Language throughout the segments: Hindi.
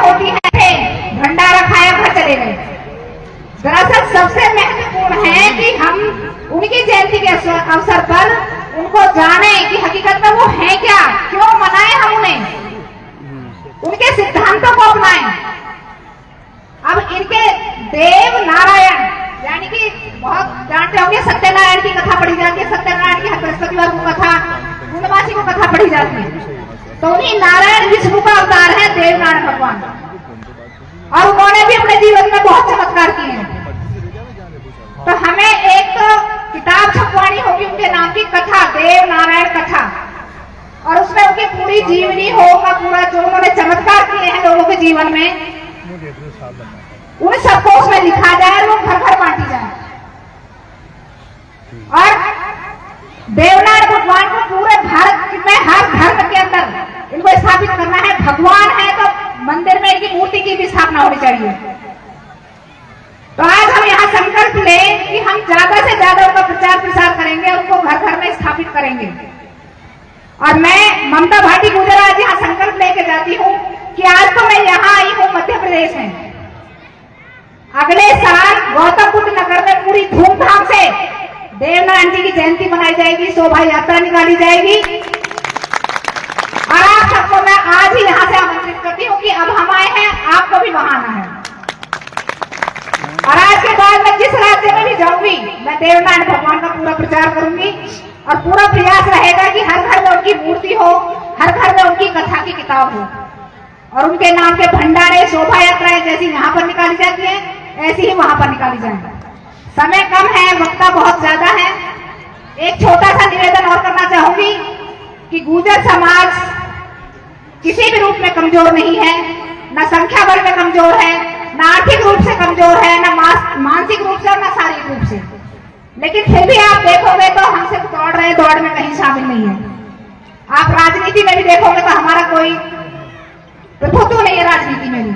होती है भंडारा खाया घर चले गए। दरअसल सबसे महत्वपूर्ण है कि हम उनकी जयंती के अवसर पर उनको जाने कि हकीकत में वो है क्या, क्यों मनाए हम उन्हें, उनके सिद्धांतों को अपनाएं। अब इनके देव नारायण यानी कि बहुत जानते होंगे, सत्यनारायण की कथा पढ़ी जाती है, सत्यनारायण की बृहस्पतिवार को कथा, पूर्णमासी को कथा पढ़ी जाती है। तो उन्हीं नारायण विष्णु का अवतार है देव नारायण भगवान, और उन्होंने भी अपने जीवन में बहुत चमत्कार किए हैं। तो हमें एक किताब छपवानी होगी उनके नाम की, कथा, देव नारायण कथा, और उसमें उनकी पूरी जीवनी होगा, पूरा जो उन्होंने चमत्कार किए हैं लोगों के जीवन में, उन सबको उसमें लिखा जाए और वो घर घर बांटी जाए। और देवनारायण भगवान को पूरे भारत में हर धर्म के अंदर इनको स्थापित करना है। भगवान है तो मंदिर में इनकी मूर्ति की भी स्थापना होनी चाहिए। तो आज हम यहाँ संकल्प लें कि हम ज्यादा से ज्यादा उनका प्रचार प्रसार करेंगे, उनको घर घर में स्थापित करेंगे। और मैं ममता भाटी गुजर आज यहाँ संकल्प लेके जाती हूँ कि आज तो मैं यहाँ आई हूँ मध्य प्रदेश में, अगले साल गौतम बुद्ध नगर में पूरी धूमधाम से देवनारायण जी की जयंती मनाई जाएगी, शोभा यात्रा निकाली जाएगी। और आप सबको मैं आज ही यहाँ से आमंत्रित करती हूँ कि अब हम आए हैं, आपको भी वहां आना है। और आज के बाद मैं जिस राज्य में भी जाऊंगी, मैं देवनारायण भगवान का पूरा प्रचार करूंगी, और पूरा प्रयास रहेगा कि हर घर में उनकी मूर्ति हो, हर घर में उनकी कथा की किताब हो, और उनके नाम के भंडारे, शोभा यात्राएं जैसी यहाँ पर निकाली जाती है ऐसी ही वहां पर निकाली जाए। समय कम है, वक्ता बहुत ज्यादा है। एक छोटा सा निवेदन और करना चाहूंगी कि गुर्जर समाज किसी भी रूप में कमजोर नहीं है, न संख्या बल में कमजोर है, न आर्थिक रूप से कमजोर है, न मानसिक रूप से और न शारीरिक रूप से, लेकिन फिर भी आप देखोगे तो हमसे दौड़ रहे दौड़ में कहीं शामिल नहीं है। आप राजनीति में भी देखोगे तो हमारा कोई प्रभुत्व नहीं है राजनीति में भी।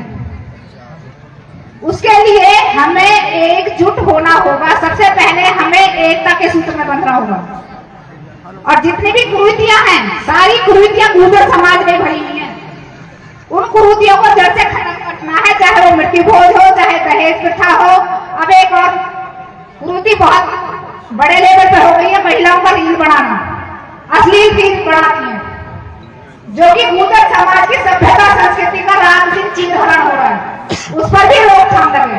उसके लिए हमें एकजुट होना होगा। सबसे पहले हमें एकता के सूत्र में बंधना होगा, और जितनी भी कुरीतियां हैं, सारी कुरीतियां गुर्जर समाज में भरी हुई हैं। उन कुरीतियों को जड़ से खत्म करना है, चाहे वो मृत्यु भोज हो, चाहे दहेज प्रथा हो। अब एक और कुरीति बहुत बड़े लेवल पर हो गई है, महिलाओं का रील बनाना, अश्लील रील बनाती है, जो कि गुर्जर समाज की सभ्यता संस्कृति का रात दिन चीरहरण हो रहा है, उस पर भी रोकथाम लगे।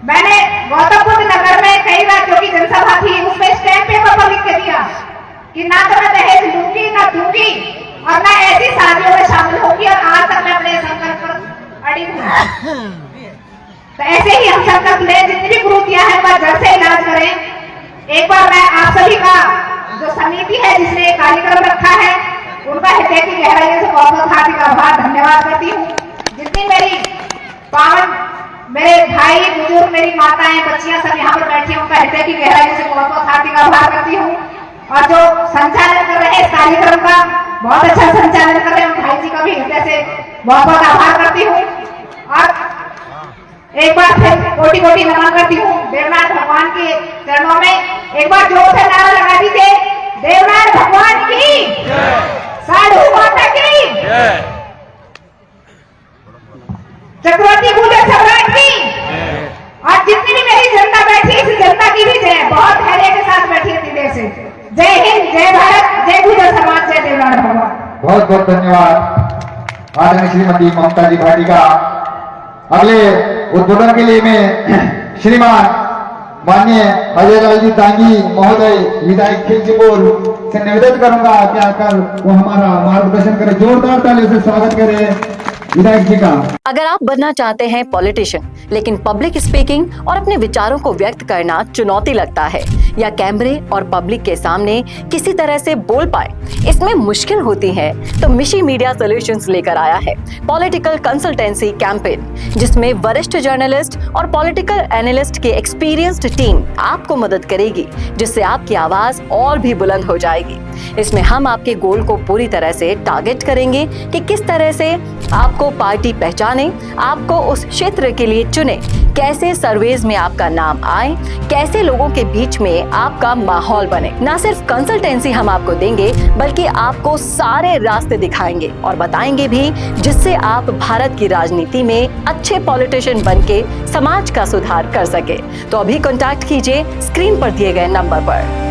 मैंने गौतम बुद्ध नगर में कई राज्यों की जनसभा थी, उसमें स्टैम्प पेपर पर लिख के दिया कि ना तो मैं दहेज लूंगी, ना दूंगी, और ना ऐसी शादियों में शामिल होगी, और आज तक मैं अपने संकल्प पर अड़ी हूँ। तो ऐसे ही हम संकल्प लें, जितनी भी कुरीतियां हैं वह जड़ से इलाज करें। एक बार मैं आप सभी का जो समिति है जिसने कार्यक्रम रखा है, उनका हृदय की गहराई से बहुत बहुत हार्दिक आभार धन्यवाद करती हूँ। जितनी मेरी पावन, मेरे भाई बुजुर्ग, मेरी माताएं, बच्चियां सब यहाँ पर बैठी हैं, उनका हृदय की गहराई से बहुत बहुत हार्दिक आभार करती हूँ। और जो संचालन कर रहे हैं इस कार्यक्रम का, बहुत अच्छा संचालन कर रहे हैं, भाई जी का भी हृदय से बहुत बहुत आभार करती हूँ। और एक बार फिर कोटि कोटि नमन करती हूँ देवनारायण भगवान के चरणों में। एक बार जोर से नारा लगा दीजिए, देवनारायण भगवान की, साधु माता की, चक्रवर्ती गुर्जर सम्राट की, और जितनी भी मेरी जनता बैठी इस जनता की भी जय। बहुत धैर्य के साथ बैठी है दिल से। जय हिंद, जय भारत, जय गुर्जर समाज, जय देवनारायण भगवान। बहुत बहुत धन्यवाद आदरणीय श्रीमती ममता जी भाटी का। अगले उद्बोधन के लिए मैं श्रीमान माननीय अजय लाल जी दांगी महोदय विधायक खिलचीपुर से निवेदन करूंगा कि आकर वो हमारा मार्गदर्शन करें। जोरदार तालियों से स्वागत करें विधायक जी का। अगर आप बनना चाहते हैं पॉलिटिशियन, लेकिन पब्लिक स्पीकिंग और अपने विचारों को व्यक्त करना चुनौती लगता है, या कैमरे और पब्लिक के सामने किसी तरह से बोल पाए इसमें मुश्किल होती है, तो मिशी मीडिया सॉल्यूशंस लेकर आया है पॉलिटिकल कंसल्टेंसी कैंपेन, जिसमें वरिष्ठ जर्नलिस्ट और पॉलिटिकल एनालिस्ट की एक्सपीरियंस्ड टीम आपको मदद करेगी, जिससे आपकी आवाज और भी बुलंद हो जाएगी। इसमें हम आपके गोल को पूरी तरह से टारगेट करेंगे कि किस तरह से आपको पार्टी पहचाने, आपको उस क्षेत्र के लिए चुने, कैसे सर्वेज में आपका नाम आए, कैसे लोगों के बीच में आपका माहौल बने। न सिर्फ कंसल्टेंसी हम आपको देंगे, बल्कि आपको सारे रास्ते दिखाएंगे और बताएंगे भी, जिससे आप भारत की राजनीति में अच्छे पॉलिटिशियन बनके समाज का सुधार कर सके। तो अभी कांटेक्ट कीजिए स्क्रीन पर दिए गए नंबर पर।